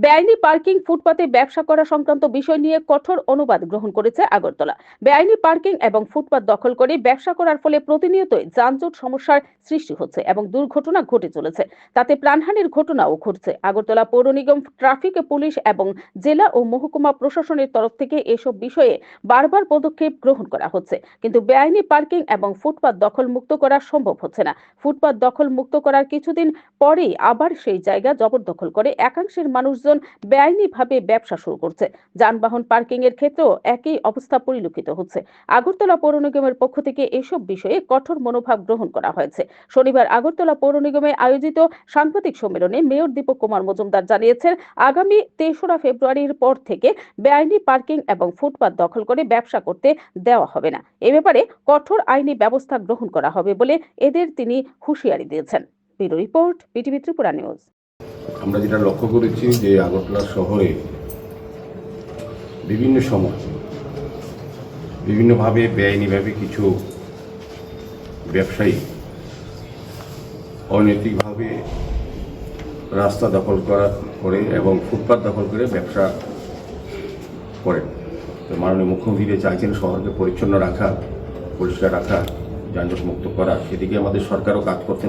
বেআইনি পার্কিং, ফুটপাতে ব্যবসা করা সংক্রান্ত বিষয় নিয়ে কঠোর অনুবাদ গ্রহণ করেছে আগরতলা। বেআইনি পার্কিং এবং ফুটপাত দখল করে ব্যবসা করার ফলে প্রতিনিয়তই যানজট সমস্যার সৃষ্টি হচ্ছে এবং দুর্ঘটনা ঘটে চলেছে। তাতে প্রাণহানির ঘটনাও ঘটছে। আগরতলা পৌর নিগম, ট্রাফিক পুলিশ এবং জেলা ও মহকুমা প্রশাসনের তরফ থেকে এসব বিষয়ে বারবার পদক্ষেপ গ্রহণ করা হচ্ছে, কিন্তু বেআইনি পার্কিং এবং ফুটপাত দখল মুক্ত করা সম্ভব হচ্ছে না। ফুটপাত দখল মুক্ত করার কিছুদিন পরেই আবার সেই জায়গা জবরদখল করে একাংশের মানুষজন বেআইনিভাবে ব্যবসা শুরু করছে। যানবাহন পার্কিং এর ক্ষেত্রেও একই অবস্থা পরিলক্ষিত হচ্ছে। আগরতলা পৌর নিগমের পক্ষ থেকে এসব বিষয়ে কঠোর মনোভাব গ্রহণ করা হয়েছে। শনিবার আগরতলা পৌর নিগমে আয়োজিত সাংবাদিক সম্মেলনে মেয়র দীপক কুমার মজুমদার জানিয়েছেন, আগামী ৩রা ফেব্রুয়ারির পর থেকে বেআইনি পার্কিং এবং ফুটপাত দখল করে ব্যবসা করতে দেওয়া হবে না। এ ব্যাপারে কঠোর আইনি ব্যবস্থা গ্রহণ করা হবে বলে এদের তিনি হুঁশিয়ারি দিয়েছেন। Bureau report, BTV Tripura news. আমরা যেটা লক্ষ্য করেছি যে আগরতলা শহরে বিভিন্ন সময় বিভিন্নভাবে বেআইনিভাবে কিছু ব্যবসায়ী অনৈতিকভাবে রাস্তা দখল করে এবং ফুটপাত দখল করে ব্যবসা করেন। তো মাননীয় মুখ্যমন্ত্রী চাইছেন শহরকে পরিচ্ছন্ন রাখা, পরিষ্কার রাখা, যানজট মুক্ত করা। সেদিকে আমাদের সরকারও কাজ করছেন।